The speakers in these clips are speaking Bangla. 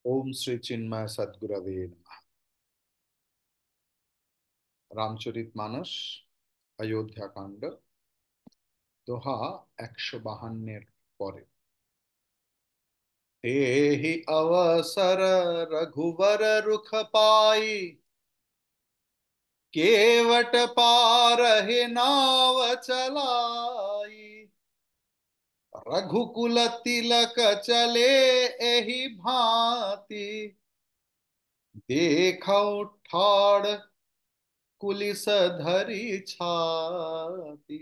ओम श्री चिन्मय सद्गुरवे नमः। রামচরিতমানস অযোধ্যাকাণ্ড দোহা 152 পরে। तेहि अवसर रघुवर रुख पाई, केवट पारहि नाव चलाई। रघुकुल तिलक चले एहि भांति, देखौ ठाड़ कुलिस धरि छाती।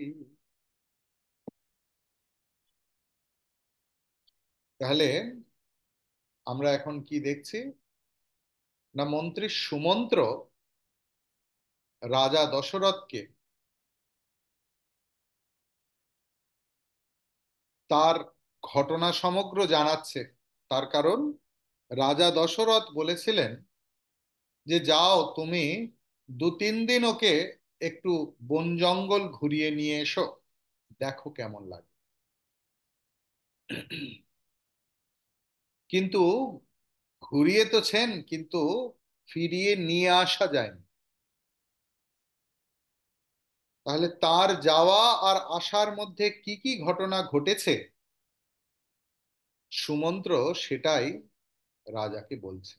তাহলে আমরা এখন কি দেখছি না, মন্ত্রী সুমন্ত্র রাজা দশরথকে তার ঘটনা সমগ্র জানাচ্ছে। তার কারণ রাজা দশরথ বলেছিলেন যে যাও তুমি 2-3 দিন ওকে একটু বন জঙ্গল ঘুরিয়ে নিয়ে এসো, দেখো কেমন লাগে। কিন্তু ঘুরিয়ে তোছেন, কিন্তু ফিরিয়ে নিয়ে আসা যায়নি। তাহলে তার যাওয়া আর আসার মধ্যে কি কি ঘটনা ঘটেছে সুমন্ত্র সেটাই রাজাকে বলছে।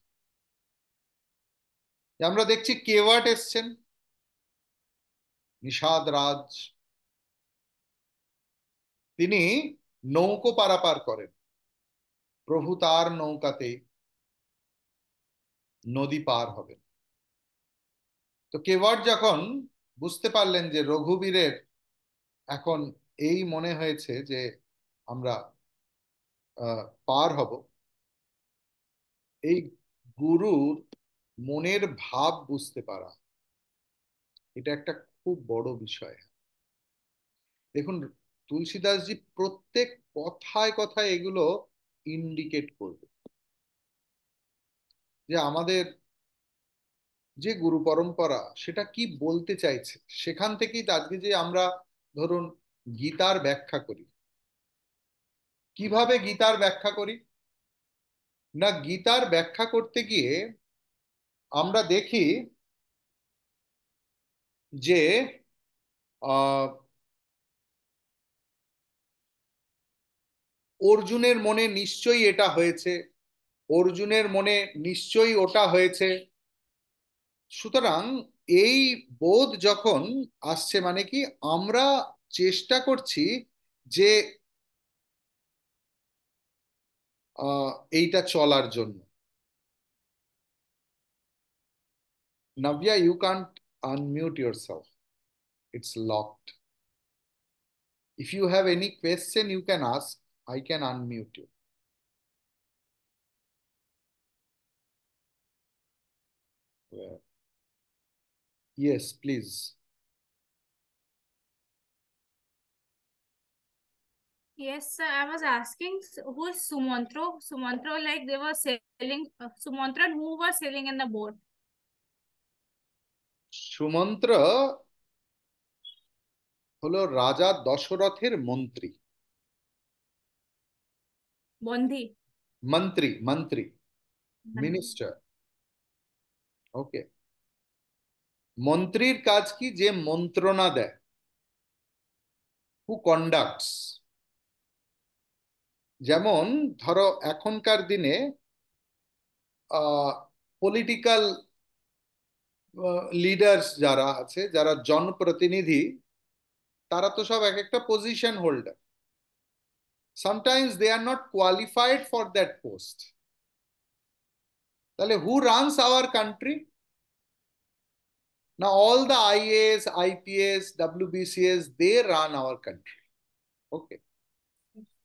যে আমরা দেখছি কেওয়াট এসছেন, নিষাদ রাজ, তিনি নৌকো পারাপার করেন। প্রভু তার নৌকাতে নদী পার হবেন। তো কেওয়াট যখন বুঝতে পারলেন যে রঘুবীরের এখন এই মনে হয়েছে যে আমরা পার হব, এই গুরুর মনের ভাব বুঝতে পারা, এটা একটা খুব বড় বিষয়। দেখুন, তুলসীদাসজি প্রত্যেক কথায় কথায় এগুলো ইন্ডিকেট করবে যে আমাদের যে গুরু পরম্পরা সেটা কি বলতে চাইছে। সেখান থেকেই তো আজকে যে আমরা ধরুন গীতার ব্যাখ্যা করি, কিভাবে গীতার ব্যাখ্যা করি না, গীতার ব্যাখ্যা করতে গিয়ে আমরা দেখি যে আহ অর্জুনের মনে নিশ্চয়ই এটা হয়েছে, অর্জুনের মনে নিশ্চয়ই ওটা হয়েছে। সুতরাং এই বোধ যখন আসছে মানে কি, আমরা চেষ্টা করছি যে এইটা চলার জন্য। Navya, you can't unmute yourself. It's locked. If you have any question, you can ask. I can unmute you. Where? Yes, please. Yes, sir. I was asking who is Sumantro? Sumantro, like they were sailing, Sumantro and who was sailing in the boat? Sumantra হলো রাজা দশরথের মন্ত্রী। Bondhi. মন্ত্রী মন্ত্রী, Bondhi. মিনিস্টার। ওকে। মন্ত্রীর কাজ কি? যে মন্ত্রণা দেয়, হু কন্ডাক্টস। যেমন ধরো এখনকার দিনে পলিটিক্যাল লিডার্স যারা আছে, যারা জনপ্রতিনিধি, তারা তো সব এক একটা position holder. Sometimes they are not qualified for that post. তাহলে হু রানস আওয়ার কান্ট্রি না? All the IAS, IPS, WBCS, they run our country. Okay,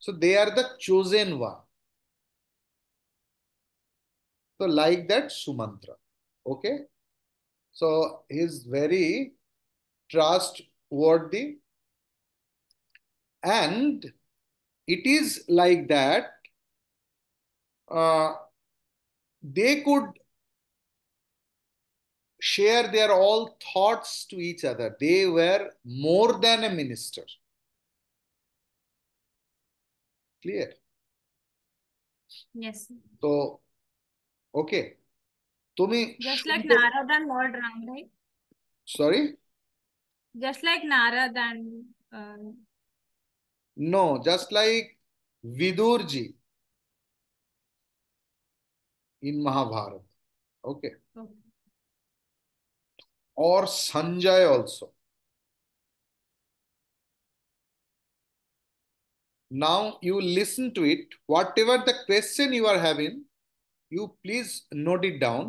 so they are the chosen one. So like that Sumantra. Okay, so he is very trustworthy, and it is like that they could share their all thoughts to each other. They were more than a minister. Clear? Yes. So ওকে, তুমি Just like সুন্দর, Narad and Lord Ram, right? Sorry, Just like Narad and no, just like Vidur ji in Mahabharat, okay, okay. और Sanjay also. Now you listen to it. Whatever the question you are having, you please note it down.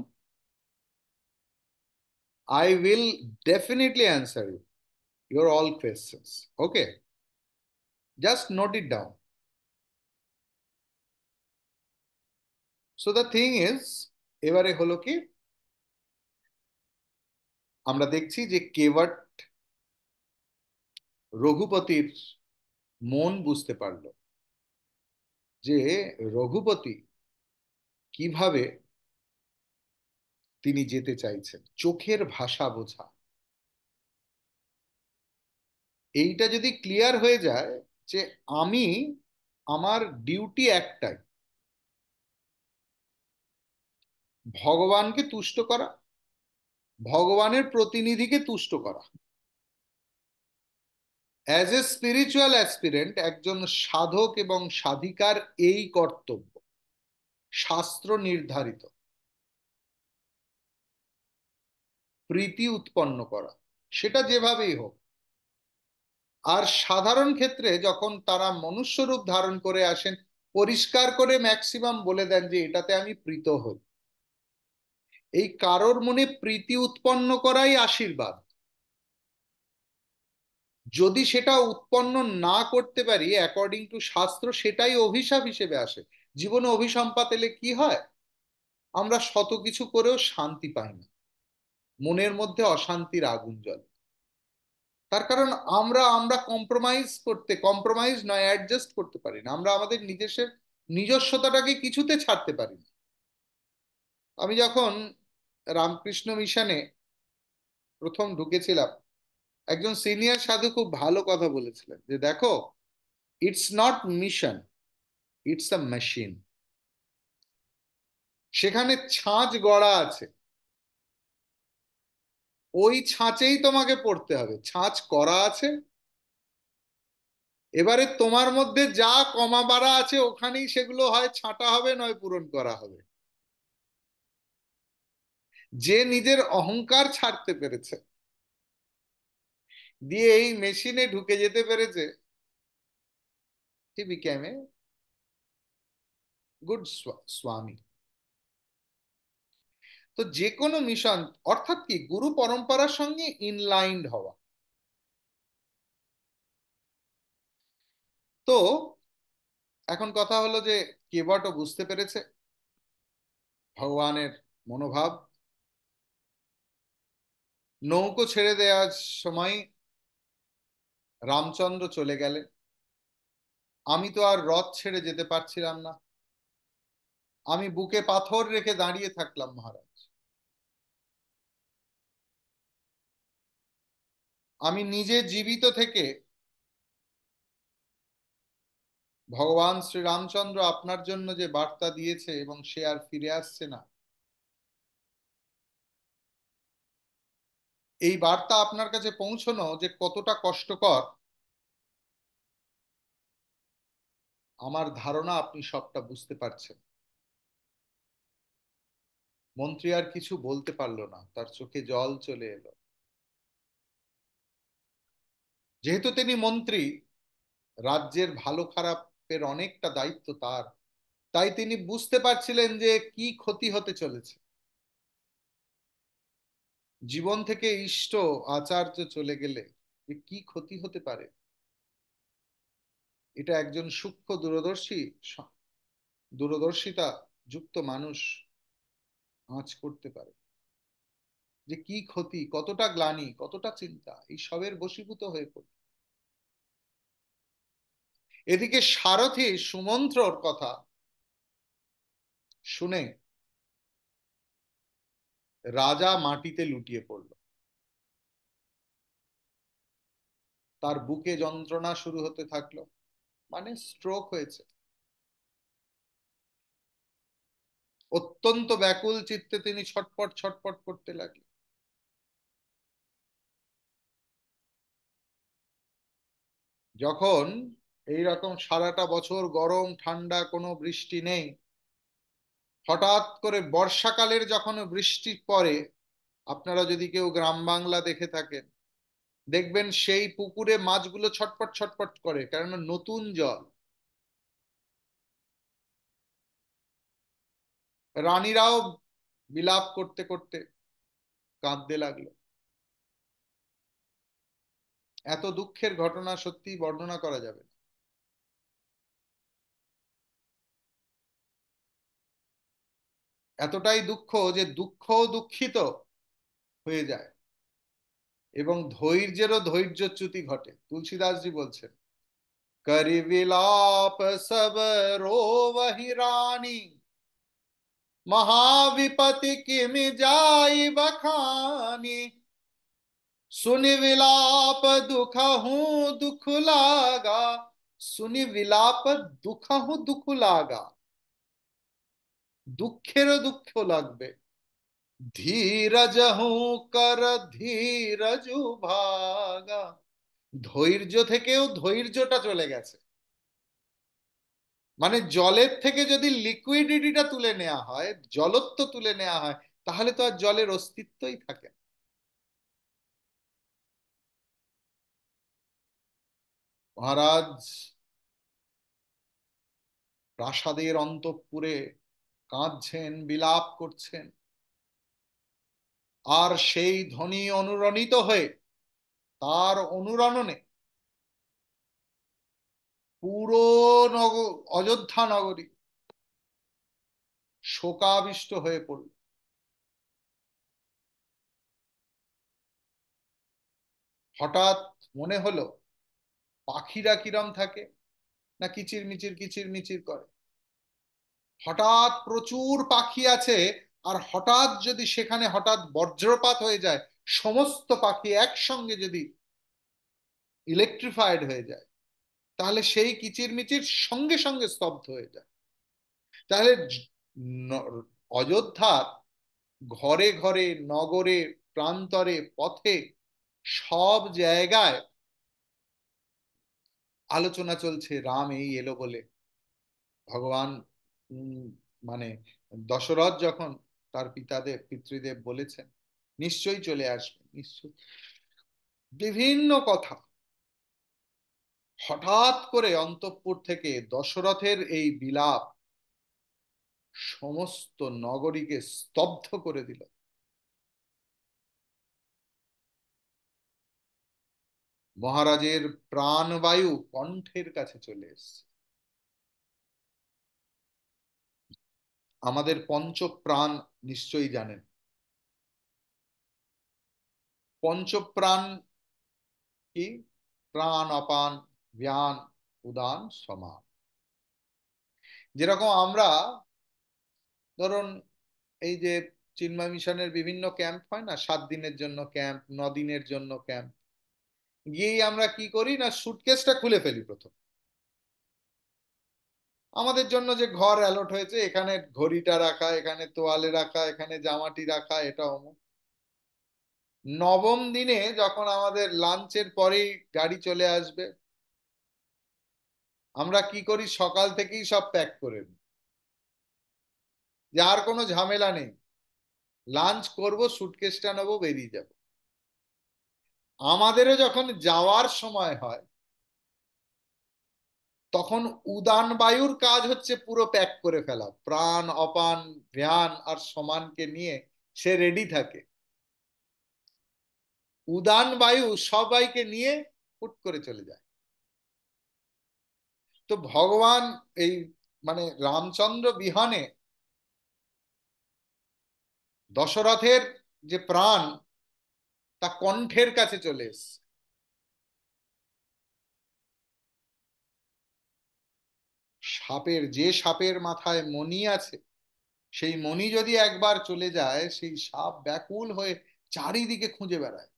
I will definitely answer you your all questions. Okay, just note it down. So the thing is, এবারে হলো কি, আমরা দেখছি যে কেওট রঘুপতির মন বুঝতে পারলো, যে রঘুপতি কিভাবে তিনি যেতে চাইছেন, চোখের ভাষা বোঝা। এইটা যদি ক্লিয়ার হয়ে যায় যে আমি, আমার ডিউটি একটাই, ভগবানকে তুষ্ট করা, ভগবানের প্রতিনিধিকে তুষ্ট করা। অ্যাজ এ স্পিরিচুয়াল অ্যাসপিরেন্ট, একজন সাধক এবং সাধিকার এই কর্তব্য, শাস্ত্র নির্ধারিত, প্রীতি উৎপন্ন করা, সেটা যেভাবেই হোক। আর সাধারণ ক্ষেত্রে যখন তারা মনুষ্য রূপ ধারণ করে আসেন, পরিষ্কার করে ম্যাক্সিমাম বলে দেন যে এটাতে আমি প্রীত হই। এই কারোর মনে প্রীতি উৎপন্ন করাই আশীর্বাদ। যদি সেটা উৎপন্ন না করতে পারি অ্যাকর্ডিং টু শাস্ত্র, সেটাই অভিশাপ হিসেবে আসে। জীবনে অভিসম্পাত এলে কি হয়, আমরা শত কিছু করেও শান্তি পাই না, মনের মধ্যে অশান্তির আগুন জ্বলে। তার কারণ আমরা আমরা কম্প্রোমাইজ নয়, অ্যাডজাস্ট করতে পারি না, আমরা আমাদের নিজস্বতাটাকে কিছুতে ছাড়তে পারি না। আমি যখন রামকৃষ্ণ মিশনে প্রথম ঢুকেছিলাম, একজন সিনিয়র সাধু খুব ভালো কথা বলেছিলেন যে দেখো, it's not mission, it's a machine. সেখানে ছাঁচ গড়া আছে, ওই ছাঁচেই তোমাকে পড়তে হবে, ছাঁচ করা আছে। এবারে তোমার মধ্যে যা কমা বাড়া আছে ওখানেই সেগুলো হয় ছাঁটা হবে, নয় পূরণ করা হবে। যে নিজের অহংকার ছাড়তে পেরেছে, দিয়ে এই মেশিনে ঢুকে যেতে পেরেছে, হি বিকেম এ গুড স্বামী। তো যে কোনো মিশন, অর্থাৎ কি, গুরু পরম্পরার সঙ্গে ইনলাইন্ড হওয়া। তো এখন কথা হলো যে কেবটও বুঝতে পেরেছে ভগবানের মনোভাব। নৌকো ছেড়ে দেওয়ার সময় রামচন্দ্র চলে গেলেন। আমি তো আর রথ ছেড়ে যেতে পারছিলাম না, আমি বুকে পাথর রেখে দাঁড়িয়ে থাকলাম মহারাজ। আমি নিজে জীবিত থেকে ভগবান শ্রী রামচন্দ্র আপনার জন্য যে বার্তা দিয়েছে এবং সে আর ফিরে আসছে না, এই বার্তা আপনার কাছে পৌঁছানো যে কতটা কষ্টকর, আমার ধারণা আপনি সবটা বুঝতে পারছেন। মন্ত্রী আর কিছু বলতে পারলো না, তার চোখে জল চলে এলো। যেহেতু তিনি মন্ত্রী, রাজ্যের ভালো খারাপের অনেকটা দায়িত্ব তার, তাই তিনি বুঝতে পারছিলেন যে কি ক্ষতি হতে চলেছে। জীবন থেকে ইষ্ট আচার্য চলে গেলে যে কি ক্ষতি হতে পারে, এটা একজন সূক্ষ্ম দূরদর্শিতা যুক্ত মানুষ আঁচ করতে পারে, যে কি ক্ষতি, কতটা গ্লানি, কতটা চিন্তা, এই সবের বশীভূত হয়ে পড়ে। এদিকে সারথি সুমন্ত্রর কথা শুনে রাজা মাটিতে লুটিয়ে পড়ল। তার বুকে যন্ত্রণা শুরু হতে থাকলো, মানে স্ট্রোক হয়েছে। অত্যন্ত ব্যাকুল চিত্তে তিনি ছটপট ছটপট করতে লাগলেন। যখন এই রকম সারাটা বছর গরম ঠান্ডা কোনো বৃষ্টি নেই, হঠাৎ করে বর্ষাকালের যখন বৃষ্টি পড়ে, আপনারা যদি কেউ গ্রাম বাংলা দেখে থাকেন, দেখবেন সেই পুকুরে মাছগুলো ছটপট ছটপট করে, কারণ নতুন জল। রানীরাও বিলাপ করতে করতে কাঁদতে লাগলো। এত দুঃখের ঘটনা সত্যি বর্ণনা করা যাবে না। এতটাই দুঃখ যে দুঃখ দুঃখিত হয়ে যায়, এবং ধৈর্যেরও ধৈর্যচ্যুতি ঘটে। তুলসীদাসজি বলছেন, करि विलाप सब रोवहि रानी, महाविपति किम जाई बखानी, सुनि विलाप दुखहु दुख लागा, सुनि विलाप दुखहु दुख लागा। দুঃখেরও দুঃখ লাগবে, ধীরজ হু কর ধীরজু ভাগা। ধৈর্য থেকেও ধৈর্যটা চলে গেছে। মানে জলের থেকে যদি লিকুইডিটিটা তুলে নেওয়া হয়, জলত্ব তুলে নেওয়া হয়, তাহলে তো আর জলের অস্তিত্বই থাকে না। মহারাজ প্রাসাদের অন্তঃপুরে কাঁদছেন, বিলাপ করছেন, আর সেই ধ্বনি অনুরণিত হয়ে তার অনুরণনে পুরো অযোধ্যা নগরী শোকাবিষ্ট হয়ে পড়ল। হঠাৎ মনে হলো, পাখিরা কিরম থাকে না, কিচির মিচির কিচির মিচির করে। হঠাৎ প্রচুর পাখি আছে, আর হঠাৎ যদি সেখানে হঠাৎ বজ্রপাত হয়ে যায়, সমস্ত পাখি একসঙ্গে যদি ইলেকট্রিফাইড হয়ে যায়, তাহলে সেই কিচিরমিচির সঙ্গে সঙ্গে স্তব্ধ হয়ে যায়। তাহলে অযোধ্যার ঘরে ঘরে, নগরে, প্রান্তরে, পথে, সব জায়গায় আলোচনা চলছে রাম এই এলো বলে। ভগবান উম, মানে দশরথ যখন তার পিতৃদেব বলেছেন নিশ্চয়ই চলে আসবে, নিশ্চয়ই, বিভিন্ন কথা। হঠাৎ করে অন্তঃপুর থেকে দশরথের এই বিলাপ সমস্ত নগরীকে স্তব্ধ করে দিল। মহারাজের প্রাণবায়ু কণ্ঠের কাছে চলে এসছে। আমাদের পঞ্চপ্রাণ নিশ্চয়ই জানেন। পঞ্চপ্রাণ কি? প্রাণ, অপান, জ্ঞান, উদান, সমান। যেরকম আমরা, ধরুন, এই যে চিন্ময় মিশনের বিভিন্ন ক্যাম্প হয় না, 7 দিনের জন্য ক্যাম্প, 9 দিনের জন্য ক্যাম্প, গিয়েই আমরা কি করি না, সুটকেসটা খুলে ফেলি প্রথম। আমাদের জন্য যে ঘর অ্যালট হয়েছে, এখানে ঘড়িটা রাখা, এখানে তোয়ালে রাখা, এখানে জামাটি রাখা, এটা অমুক। 9ম দিনে যখন আমাদের লাঞ্চের পরেই গাড়ি চলে আসবে, আমরা কি করি, সকাল থেকেই সব প্যাক করে নিই, যে আর কোনো ঝামেলা নেই, লাঞ্চ করব, সুটকেসটা নেবো, বেরিয়ে যাব। আমাদেরও যখন যাওয়ার সময় হয়, তখন উদান বায়ুর কাজ হচ্ছে পুরো প্যাক করে ফেলা, প্রাণ, অপান, ধ্যান আর সমানকে নিয়ে সে রেডি থাকে। উদান বায়ু সবাইকে নিয়ে হুট করে চলে যায়। তো ভগবান এই মানে রামচন্দ্র বিহনে দশরথের যে প্রাণ, তা কণ্ঠের কাছে চলে এসছে। সাপের মাথায় মণি আছে, সেই মণি যদি একবার চলে যায়, সেই সাপ ব্যাকুল হয়ে চারিদিকে খুঁজে বেড়ায়,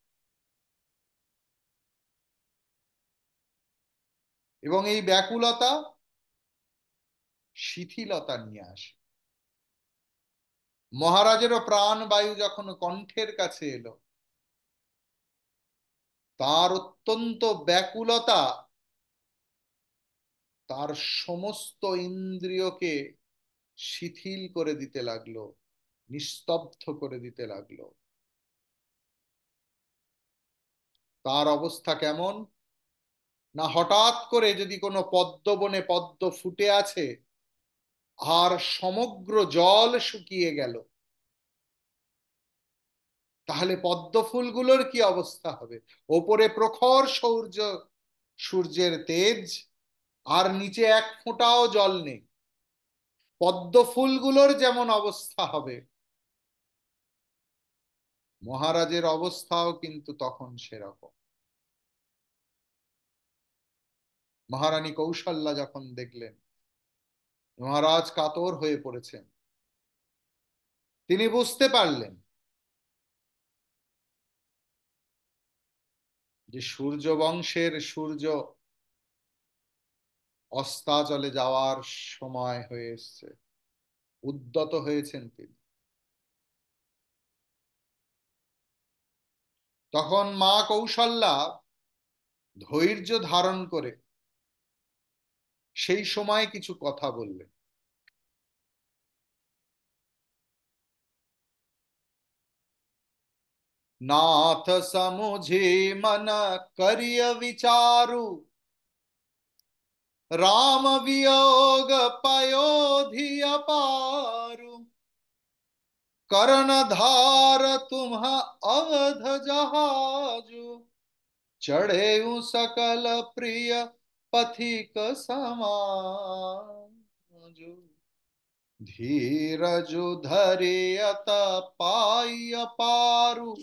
এবং এই ব্যাকুলতা শিথিলতা নিয়ে আসে। মহারাজেরও প্রাণবায়ু যখন কণ্ঠের কাছে এলো, তার অত্যন্ত ব্যাকুলতা তার সমস্ত ইন্দ্রিয়কে শিথিল করে দিতে লাগলো, নিস্তব্ধ করে দিতে লাগলো। তার অবস্থা কেমন না, হঠাৎ করে যদি কোনো পদ্ম বনে পদ্ম ফুটে আছে আর সমগ্র জল শুকিয়ে গেল, তাহলে পদ্ম ফুলগুলোর কি অবস্থা হবে? ওপরে প্রখর সূর্যের তেজ, আর নিচে এক ফোঁটাও জল নেই। পদ্ম ফুলগুলোর যেমন অবস্থা হবে, মহারাজের অবস্থাও কিন্তু তখন সেরকম। মহারানী কৌশল্যা যখন দেখলেন মহারাজ কাতর হয়ে পড়েছেন, তিনি বুঝতে পারলেন যে সূর্য বংশের সূর্য অস্তাচলে যাওয়ার সময় হয়ে এসছে। উদ্যত হয়েছেন তিনি। তখন মা কৌশল্যা ধৈর্য ধারণ করে সেই সময় কিছু কথা বললেন। नाथ समुझे मन करिय विचारु, राम वियोग पयोधि अपारु, कर्णधार तुम्ह अवध जहाजु, चढ़े सकल प्रिय पथिक समाजु, धीरजु धरियत पाय पारु,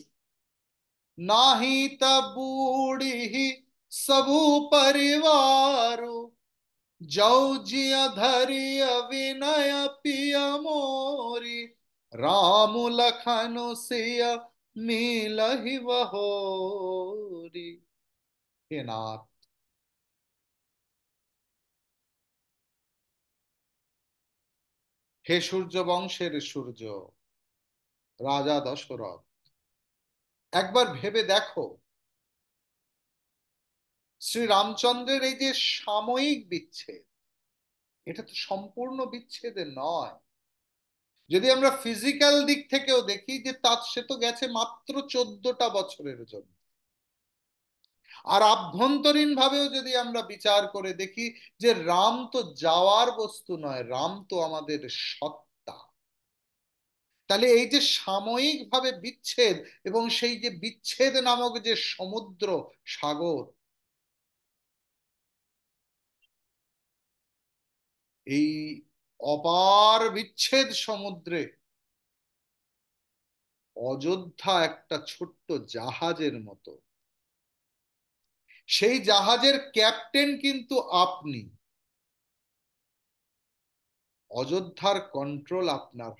नाही त बूढ़ी सबु परिवारु, जौ जिय धरिय विनय पिय मोरी, राम लखन सिय मिलहि बहोरी। हे नाथ, হে সূর্য বংশের সূর্য, রাজা দশরথ, একবার ভেবে দেখো শ্রী রামচন্দ্রের এই যে সাময়িক বিচ্ছেদ, এটা তো সম্পূর্ণ বিচ্ছেদের নয়। যদি আমরা ফিজিক্যাল দিক থেকেও দেখি যে তার সে তো গেছে মাত্র 14টা বছরের জন্য, আর আভ্যন্তরীণ ভাবেও যদি আমরা বিচার করে দেখি যে রাম তো যাওয়ার বস্তু নয়, রাম তো আমাদের সত্তা। তাহলে এই যে সাময়িক ভাবে বিচ্ছেদ, এবং সেই যে বিচ্ছেদ নামক যে সমুদ্র সাগর, এই অপার বিচ্ছেদ সমুদ্রে অযোধ্যা একটা ছোট্ট জাহাজের মতো। সেই জাহাজের ক্যাপ্টেন কিন্তু আপনি। অযোধ্যার কন্ট্রোল আপনার।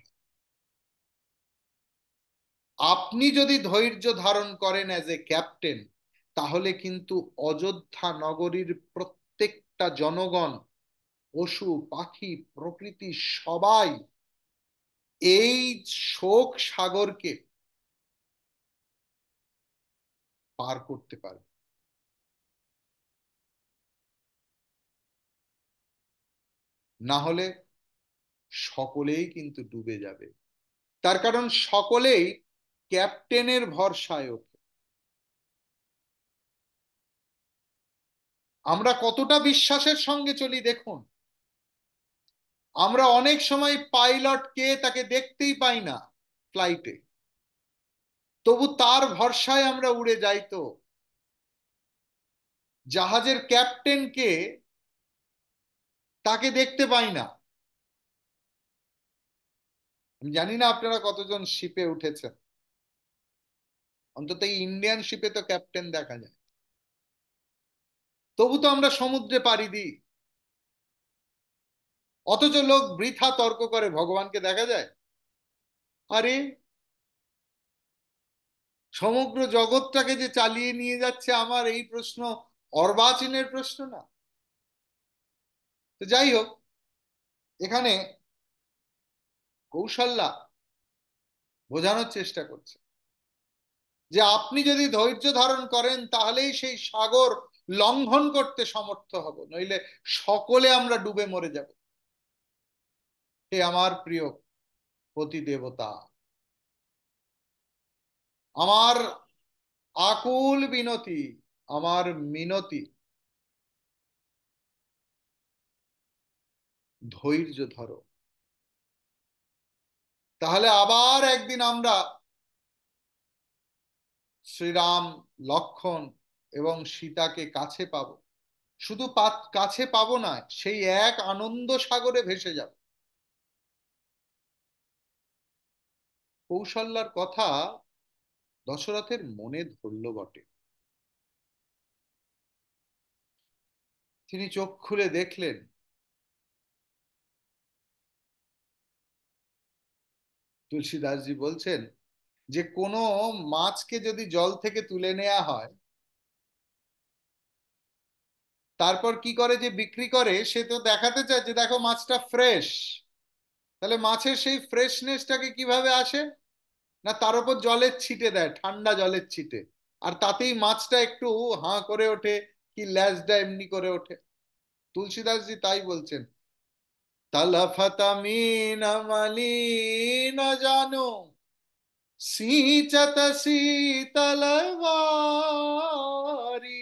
আপনি যদি ধৈর্য ধারণ করেন অ্যাজ এ ক্যাপ্টেন, তাহলে কিন্তু অযোধ্যা নগরীর প্রত্যেকটা জনগণ, পশু পাখি প্রকৃতি সবাই এই শোক সাগরকে পার করতে পারবে। না হলে সকলেই কিন্তু ডুবে যাবে। তার কারণ সকলেই ক্যাপ্টেনের ভরসায় ওঠে। আমরা কতটা বিশ্বাসের সঙ্গে চলি দেখুন। আমরা অনেক সময় পাইলট কে তাকে দেখতেই পাই না ফ্লাইটে, তবু তার ভরসায় আমরা উড়ে যাই। তো জাহাজের ক্যাপ্টেন কে তাকে দেখতে পাই না। আমি জানি না আপনারা কতজন শিপে উঠেছেন, অন্তত এই ইন্ডিয়ান শিপে তো ক্যাপ্টেন দেখা যায়, তবু তো আমরা সমুদ্রে পাড়ি দিই। অথচ লোক বৃথা তর্ক করে ভগবানকে দেখা যায়। আরে, সমগ্র জগৎটাকে যে চালিয়ে নিয়ে যাচ্ছে আমার এই প্রশ্ন অর্বাচীনের প্রশ্ন না। তো যাই হোক, এখানে কৌশল্যা বোঝানোর চেষ্টা করছে যে আপনি যদি ধৈর্য ধারণ করেন তাহলেই সেই সাগর লঙ্ঘন করতে সমর্থ হব, নইলে সকলে আমরা ডুবে মরে যাব। হে আমার প্রিয় পতি দেবতা, আমার আকুল বিনতি, আমার মিনতি, ধৈর্য ধরো। তাহলে আবার একদিন আমরা শ্রীরাম, লক্ষ্মণ এবং সীতাকে কাছে পাবো। শুধু কাছে পাবো না, সেই এক আনন্দ সাগরে ভেসে যাব। কৌশল্যার কথা দশরথের মনে ধরল বটে। তিনি চোখ খুলে দেখলেন, তুলসীদাসজি বলছেন যে কোনো মাছকে যদি জল থেকে তুলে নেওয়া হয়, তারপর কি করে যে বিক্রি করে, সে তো দেখাতে চায় যে দেখো মাছটা ফ্রেশ। তাহলে মাছের সেই ফ্রেশনেসটাকে কিভাবে আসে, না তার উপর জলের ছিটে দেয়, ঠান্ডা জলের ছিটে, আর তাতেই মাছটা একটু হাঁ করে ওঠে, কি ল্যাজটা এমনি করে ওঠে। তুলসীদাসজি তাই বলছেন, তলফত মিন মলিন জানো, সিঁচত শীতল বারি।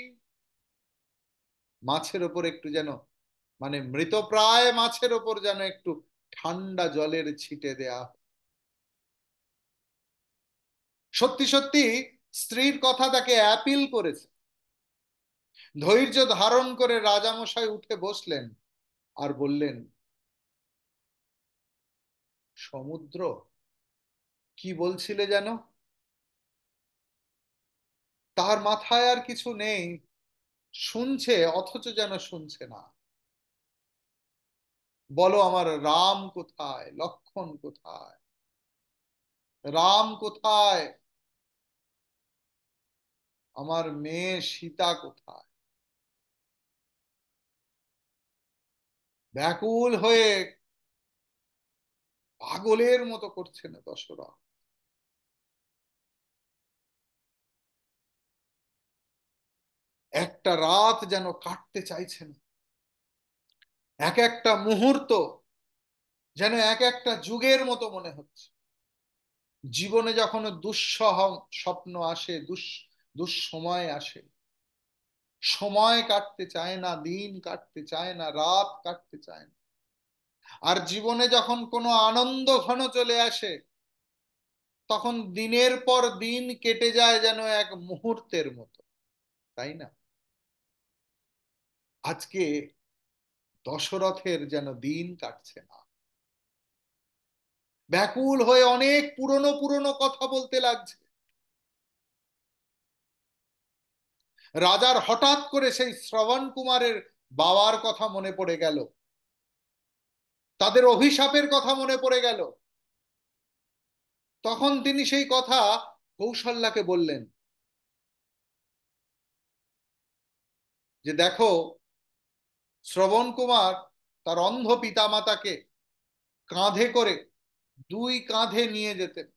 মাছের ওপর একটু যেন, মানে মৃতপ্রায় মাছের ওপর যেন একটু ঠান্ডা জলের ছিটে দেয়া। সত্যি সত্যি স্ত্রীর কথা তাকে অ্যাপিল করেছে। ধৈর্য ধারণ করে রাজামশাই উঠে বসলেন আর বললেন, সমুদ্র, কি বলছিলে যেন? তার মাথায় আর কিছু নেই, শুনছে অথচ যেন শুনছে না। বলো আমার রাম কোথায়, লক্ষ্মণ কোথায়, রাম কোথায়, আমার মেয়ে সীতা কোথায়? ব্যাকুল হয়ে পাগলের মতো করছে না দশরথ। একটা রাত যেন কাটতে চাইছে না, এক একটা মুহূর্ত যেন এক একটা যুগের মতো মনে হচ্ছে। জীবনে যখন দুঃসহ স্বপ্ন আসে, দুঃসময় আসে, সময় কাটতে চায় না, দিন কাটতে চায় না, রাত কাটতে চায় না। আর জীবনে যখন কোনো আনন্দ ঘন চলে আসে, তখন দিনের পর দিন কেটে যায় যেন এক মুহূর্তের মতো, তাই না? আজকে দশরথের যেন দিন কাটছে না। ব্যাকুল হয়ে অনেক পুরনো পুরনো কথা বলতে লাগছে। রাজার হঠাৎ করে সেই শ্রবণ কুমারের বাবার কথা মনে পড়ে গেল, তাদের অভিশাপের কথা মনে পড়ে গেল। তখন তিনি সেই কথা কৌশল্যাকে বললেন যে দেখো, শ্রবণ কুমার তার অন্ধ পিতামাতাকে কাঁধে করে, দুই কাঁধে নিয়ে যেতেন।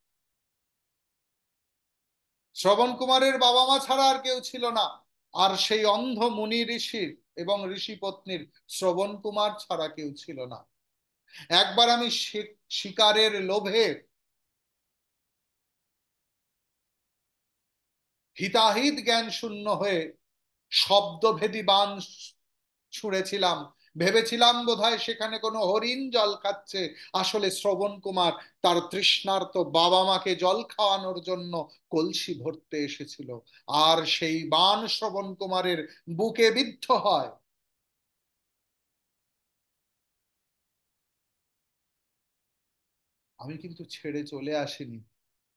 শ্রবণ কুমারের বাবা মা ছাড়া আর কেউ ছিল না, আর সেই অন্ধ মুনি ঋষির এবং ঋষি পত্নীর শ্রবণ কুমার ছাড়া কেউ ছিল না। একবার আমি শিকারের লোভে হিতাহিত জ্ঞান শূন্য হয়ে শব্দভেদী বাণ ছুঁড়েছিলাম, ভেবেছিলাম বোধহয় সেখানে কোনো হরিণ জল খাচ্ছে। আসলে শ্রবণ কুমার তার তৃষ্ণার্ত বাবা মাকে জল খাওয়ানোর জন্য কলসি ভরতে এসেছিল, আর সেই বাণ শ্রবণ কুমারের বুকে বিদ্ধ হয়। আমি কিন্তু ছেড়ে চলে আসিনি,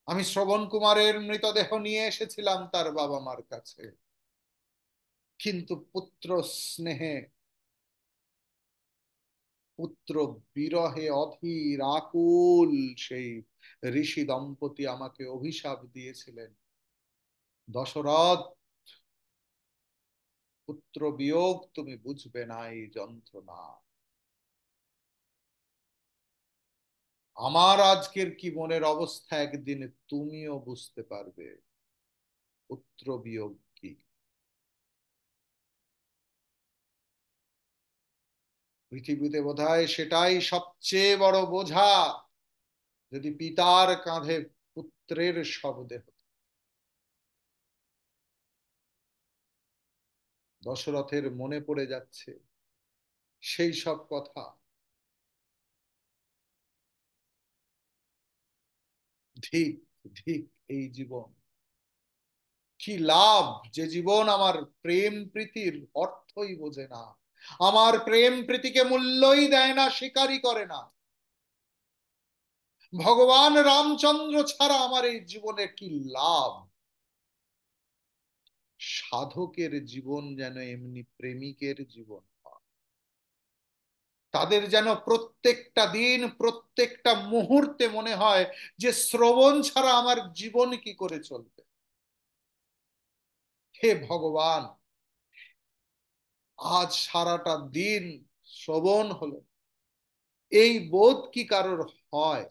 আমি শ্রবণ কুমারের মৃতদেহ নিয়ে এসেছিলাম তার বাবা মার কাছে। কিন্তু পুত্র স্নেহে, পুত্র বিরহে অধীর আকুল সেই ঋষি দম্পতি আমাকে অভিশাপ দিয়েছিলেন, দশরথ, পুত্র বিয়োগ তুমি বুঝবে না এই যন্ত্রণা। আমার আজকের কি মনের অবস্থা একদিন তুমিও বুঝতে পারবে। পুত্র বিয়োগ কি। পৃথিবীতে বোধহয় সেটাই সবচেয়ে বড় বোঝা, যদি পিতার কাঁধে পুত্রের শবদেহ। দশরথের মনে পড়ে যাচ্ছে সেই সব কথা। ধিক, ধিক এই জীবন, কি লাভ যে জীবন আমার প্রেম প্রীতির অর্থই বোঝে না, আমার প্রেম প্রীতিকে মূল্যই দেয় না, স্বীকারই করে না। ভগবান রামচন্দ্র ছাড়া আমার এই জীবনে কি লাভ। সাধকের জীবন যেন এমনি প্রেমিকের জীবন হয়। তাদের যেন প্রত্যেকটা দিন প্রত্যেকটা মুহূর্তে মনে হয় যে শ্রবণ ছাড়া আমার জীবন কি করে চলবে। হে ভগবান, আজ সারাটা দিন শ্রবণ হলো, এই বোধ কি কারোর হয়,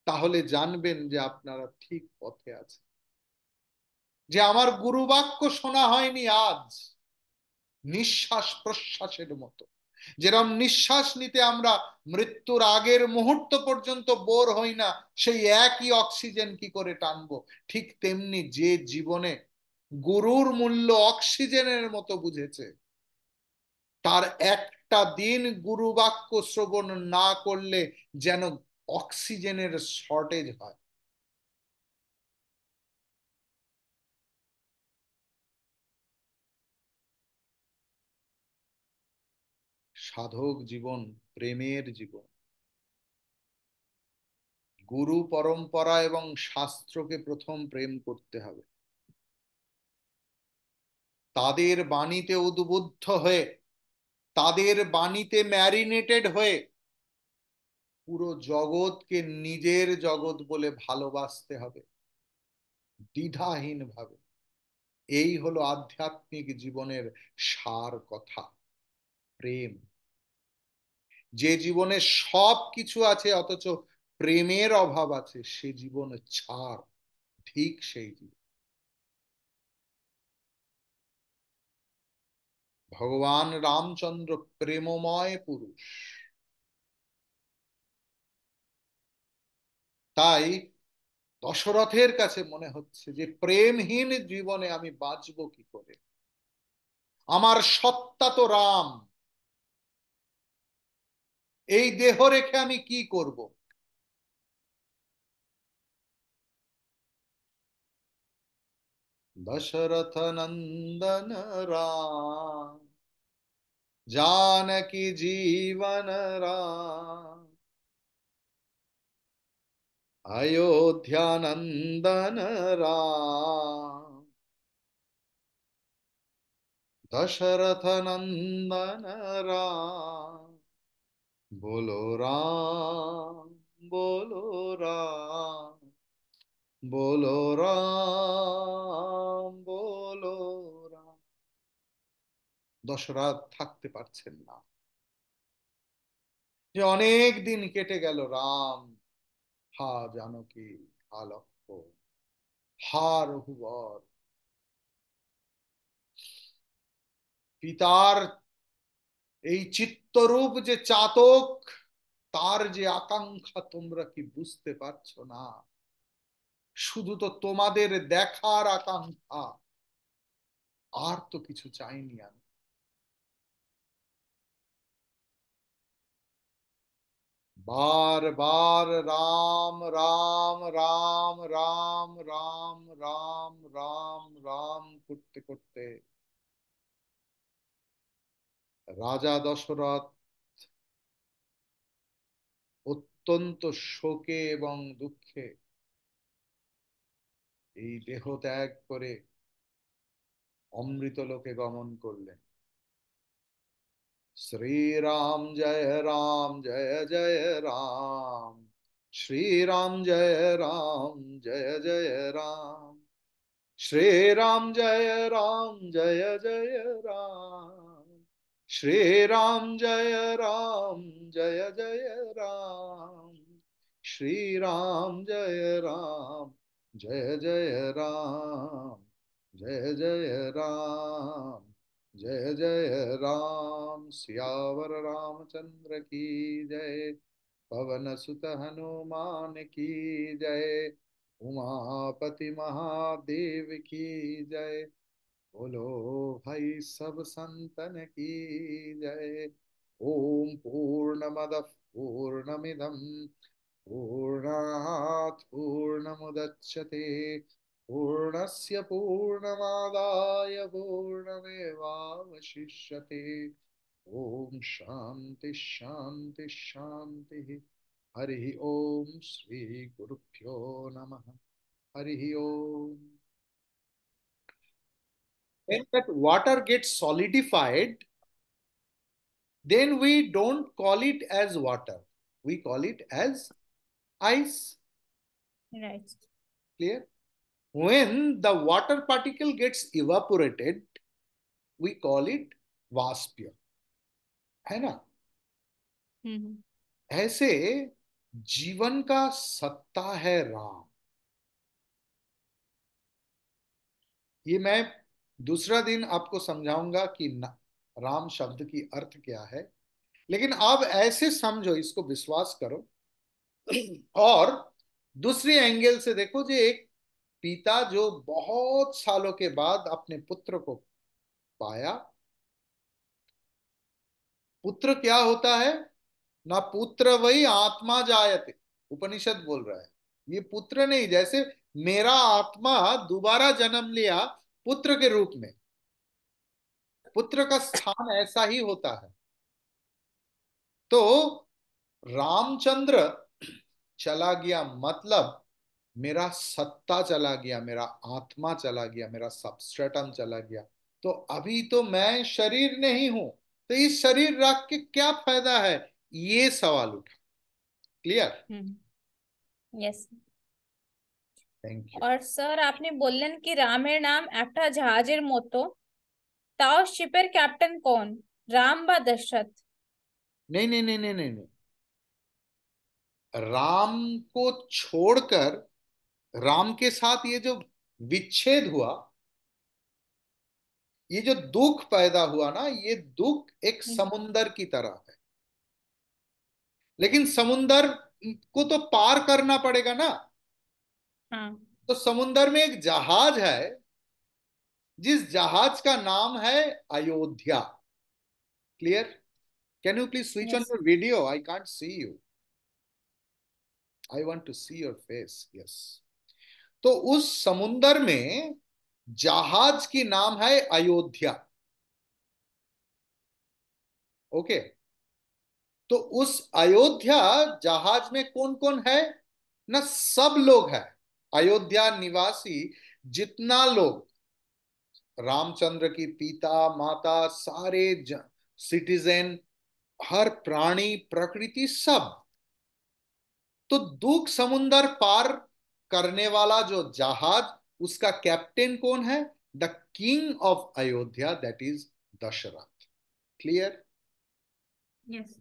তাহলে জানবেন যে আপনারা ঠিক পথে আছেন। যে আমার গুরু বাক্য শোনা হয়নি আজ, নিঃশ্বাস প্রশ্বাসের মতো। যেরকম নিঃশ্বাস নিতে আমরা মৃত্যুর আগের মুহূর্ত পর্যন্ত বোর হই না, সেই একই অক্সিজেন কি করে টানবো, ঠিক তেমনি যে জীবনে গুরুর মূল্য অক্সিজেনের মতো বুঝেছে, তার একটা দিন গুরু বাক্য শ্রবণ না করলে যেন অক্সিজেনের শর্টেজ হয়। সাধক জীবন প্রেমের জীবন। গুরু পরম্পরা এবং শাস্ত্রকে প্রথম প্রেম করতে হবে, তাদের বাণীতে উদ্বুদ্ধ হয়ে, তাদের বাণীতে ম্যারিনেটেড হয়ে পুরো জগৎকে নিজের জগৎ বলে ভালোবাসতে হবে, দ্বিধাহীন ভাবে। এই হলো আধ্যাত্মিক জীবনের সার কথা, প্রেম। যে জীবনে সব কিছু আছে অথচ প্রেমের অভাব আছে, সে জীবন ছাড়, ঠিক সেই জীবন। ভগবান রামচন্দ্র প্রেমময় পুরুষ, তাই দশরথের কাছে মনে হচ্ছে যে প্রেমহীন জীবনে আমি বাঁচবো কি করে, আমার সত্তা তো রাম, এই দেহ রেখে আমি কি করব। দশরথ নন্দন রাম, जानकी जीवन राम, अयोध्या नंदन राम, दशरथ नंदन राम। बोलो राम, बोलो राम, बोलो राम, बोलो রাম। দশরথ থাকতে পারছেন না, যে অনেক দিন কেটে গেল, রাম, হা জানকী, হা লক্ষ্মণ, হা রঘুবর। পিতার এই চিত্তরূপ যে চাতক, তার যে আকাঙ্ক্ষা তোমরা কি বুঝতে পারছো না। শুধু তো তোমাদের দেখার আকাঙ্ক্ষা, আর তো কিছু চাইনি আমি। বার বার রাম রাম রাম রাম রাম রাম রাম রাম করতে করতে রাজা দশরথ অত্যন্ত শোকে এবং দুঃখে এই দেহ ত্যাগ করে অমৃতলোকে গমন করলেন। श्री राम जय जय राम, श्री राम जय जय राम, श्री राम जय जय राम, श्री राम जय जय राम। श्री राम जय राम, जय जय राम, जय जय राम, जय जय राम। सियावर रामचंद्र की जय, पवन सुत हनुमान की जय, उमापति महादेव की जय। बोलो भाई सब संतन की जय। ओम पूर्णमद पूर्णमिदम पूर्णात् पूर्णमुदच्यते, पूर्णस्य पूर्णमादाय पूर्णमेवावशिष्यते। ओम शांति शांति शांति। हरि ओम श्री गुरुभ्यो नमः। हरि ओम। When that water gets solidified, then we don't call it as water. We call it as ice. Right. Clear? When the water particle gets evaporated, we call it वाष्प, है ना? हम्म। ऐसे जीवन का सत्ता है राम। ये मैं दूसरा दिन आपको समझाऊंगा कि राम शब्द की अर्थ क्या है, लेकिन अब ऐसे समझो, इसको विश्वास करो। और दूसरी एंगल से देखो, जो एक पिता जो बहुत सालों के बाद अपने पुत्र को पाया। पुत्र क्या होता है ना? पुत्र वही आत्मा जायते, उपनिषद बोल रहा है। ये पुत्र नहीं, जैसे मेरा आत्मा दोबारा जन्म लिया पुत्र के रूप में, पुत्र का स्थान ऐसा ही होता है। तो रामचंद्र चला गया मतलब मेरा सत्ता चला गया, मेरा आत्मा चला गया, मेरा सबस्ट्रेटम चला गया। तो अभी तो मैं शरीर नहीं हूं, तो इस शरीर रख के क्या फायदा है? ये सवाल उठा। Clear? Hmm. Yes. Thank you. और স্যার আপনি বললেন কি রামের নাম একটা জাহাজের মতো, তাও শিপের ক্যাপ্টেন কোন, রাম বা দশরথ? नहीं नहीं नहीं नहीं नहीं नहीं, राम को छोड़कर, राम के साथ ये जो विच्छेद हुआ, ये जो दुख पैदा हुआ ना, ये दुख एक हम्म। समुंदर की तरह है। लेकिन समुंदर को तो पार करना पड़ेगा ना। हाँ। तो समुंदर में एक जहाज है, जिस जहाज का नाम है Ayodhya. Clear? Can you please switch on yes. Your video? I can't see you. I want to see your face. Yes. तो उस समुंदर में जहाज की नाम है अयोध्या। ओके। तो उस अयोध्या जहाज में कौन कौन है ना? सब लोग हैं। अयोध्या निवासी जितना लोग, रामचंद्र की पिता माता, सारे सिटीजन, हर प्राणी, प्रकृति, सब। तो दुख समुंदर पार करने वाला जो जहाज, उसका कैप्टन कौन है? The king of Ayodhya, that is Dashrath. Clear? Yes.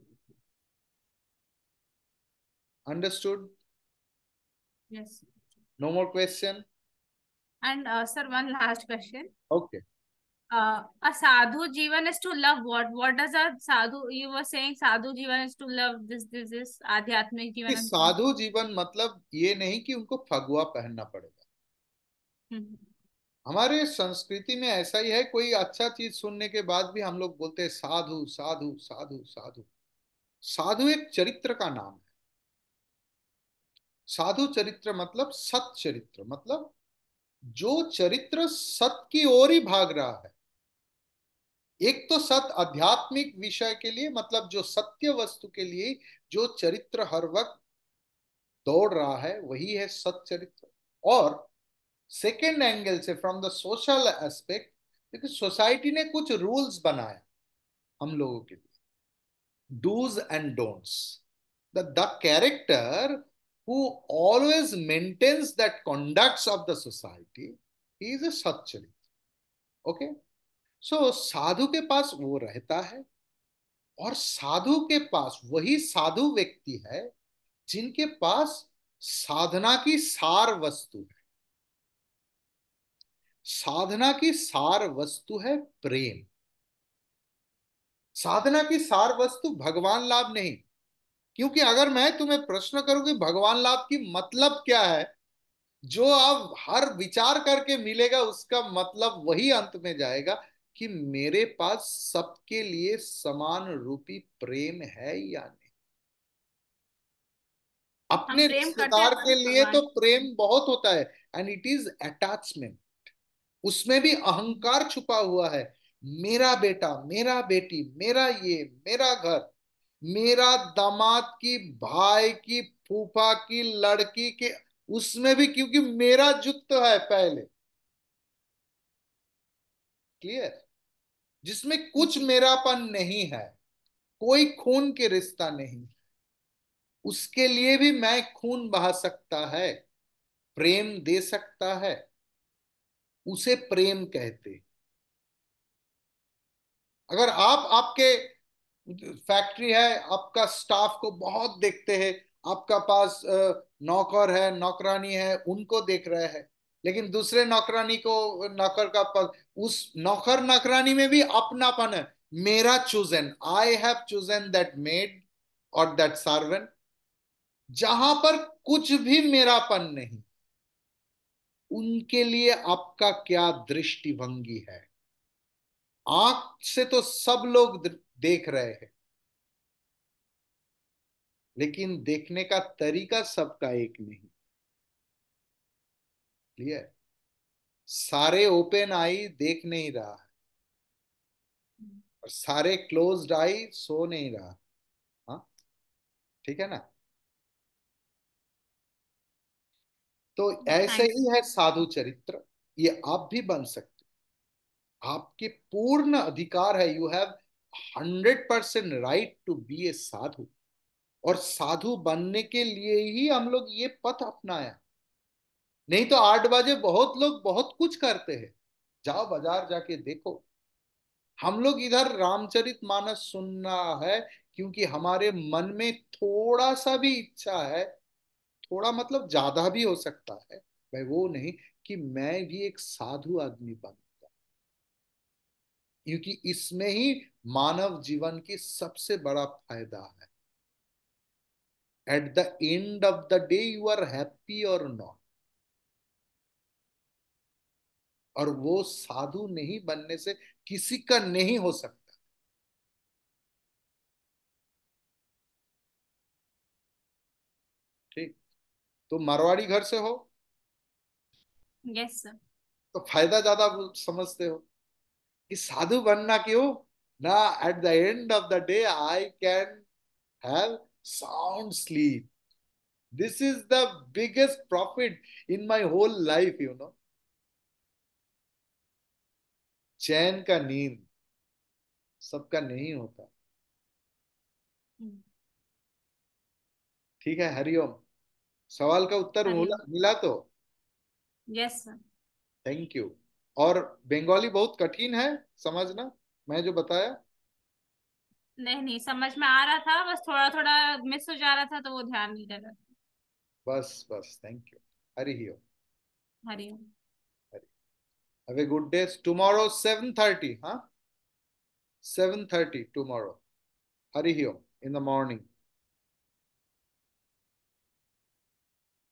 Understood? Yes. No more question? And sir one last question. Okay. A sadhu jivan is to love what? What does a sadhu? You were saying sadhu jivan is to love this आध्यात्मिक जीवन is to. साधु जीवन मतलब ये नहीं कि उनको फगुआ पहनना पड़ेगा। हम्म। हमारे संस्कृति में ऐसा ही है, कोई अच्छा चीज सुनने के बाद भी हम लोग बोलते हैं साधु साधु साधु साधु। साधु एक चरित्र का नाम है। साधु चरित्र मतलब सत चरित्र, मतलब जो चरित्र सत की ओर ही भाग रहा है। एक तो सत आध्यात्मिक विषय के लिए, मतलब जो सत्य वस्तु के लिए जो चरित्र हर वक्त दौड़ रहा है, वही है सत चरित्र। और सेकेंड एंगल से, फ्रॉम द सोशल एस्पेक्ट, क्योंकि सोसाइटी ने कुछ रूल्स बनाया हम लोगों के लिए, do's and don'ts. The character who always maintains that conducts of the society, he is a satcharit. Okay? So साधु के पास वो रहता है, और साधु के पास वही साधु व्यक्ति है जिनके पास साधना की सार वस्तु है। साधना की सार वस्तु है प्रेम। साधना की सार वस्तु भगवान लाभ नहीं। क्योंकि अगर मैं तुम्हें प्रश्न करूं कि भगवान लाभ की मतलब क्या है, जो अब हर विचार करके मिलेगा उसका मतलब वही अंत में जाएगा कि मेरे पास सबके लिए समान रूपी प्रेम है या नहीं। हम अपने प्रेम करते रिश्तेदार हैं के ना लिए तो भगवान। प्रेम बहुत होता है, एंड इट इज अटैचमेंट। उसमें भी अहंकार छुपा हुआ है। मेरा बेटा, मेरा बेटी, मेरा ये, मेरा घर, मेरा दामाद की, भाई की, फूफा की लड़की के, उसमें भी क्योंकि मेरा जुत तो है पहले। क्लियर? जिसमें कुछ जी। मेरापन नहीं है, कोई खून के रिश्ता नहीं, उसके लिए भी मैं खून बहा सकता है, प्रेम दे सकता है, उसे प्रेम कहते। अगर आप आपके फैक्ट्री है, आपका स्टाफ को बहुत देखते हैं, आपका पास नौकर है, नौकरानी है, उनको देख रहे हैं, लेकिन दूसरे नौकरानी को, नौकर का पद, उस नौकर नौकरानी में भी अपनापन है। मेरा chosen, I have chosen that made और दैट सर्वेंट। जहां पर कुछ भी मेरापन नहीं, उनके लिए आपका क्या दृष्टिभंगी है? आंख से तो सब लोग देख रहे हैं, लेकिन देखने का तरीका सबका एक नहीं। क्लियर? सारे ओपन आई देख नहीं रहा है, और सारे क्लोज्ड आई सो नहीं रहा। हाँ, ठीक है ना? तो ऐसे थैंक्स। ही है साधु चरित्र। ये आप भी बन सकते हो, आपके पूर्ण अधिकार है। You have 100% right to be a sadhu. और साधु बनने के लिए ही हम लोग ये पथ अपनाया। नहीं तो 8 बजे बहुत लोग बहुत कुछ करते हैं। जाओ बाजार जाके देखो। हम लोग इधर रामचरितमानस सुनना है क्योंकि हमारे मन में थोड़ा सा भी इच्छा है, थोड़ा मतलब ज्यादा भी हो सकता है भाई, वो नहीं, कि मैं भी एक साधु आदमी बनूं। क्योंकि इसमें ही मानव जीवन की सबसे बड़ा फायदा है। At the end of the day you are happy और नॉट। और वो साधु नहीं बनने से किसी का नहीं हो सकता। ठीक? तो मारवाड़ी घर से हो यस सर। तो फायदा ज्यादा समझते हो कि साधु बनना क्यों ना। At the end of the day I can have sound sleep. This is the biggest profit in my whole life, you know. चैन का नींद सबका नहीं होता। ठीक है, हरिओम। सवाल का उत्तर हरिओम। मिला मिला तो यस सर। Thank you. और बंगाली बहुत कठिन है समझना, मैं जो बताया। नहीं नहीं, समझ में आ रहा था, बस थोड़ा थोड़ा मिस हो जा रहा था तो वो ध्यान नहीं दे रहा था। बस बस, thank you. Hari Om. Hariom. Have a good day. Tomorrow 7:30, हाँ, 7:30 tomorrow. Hari Om in the morning.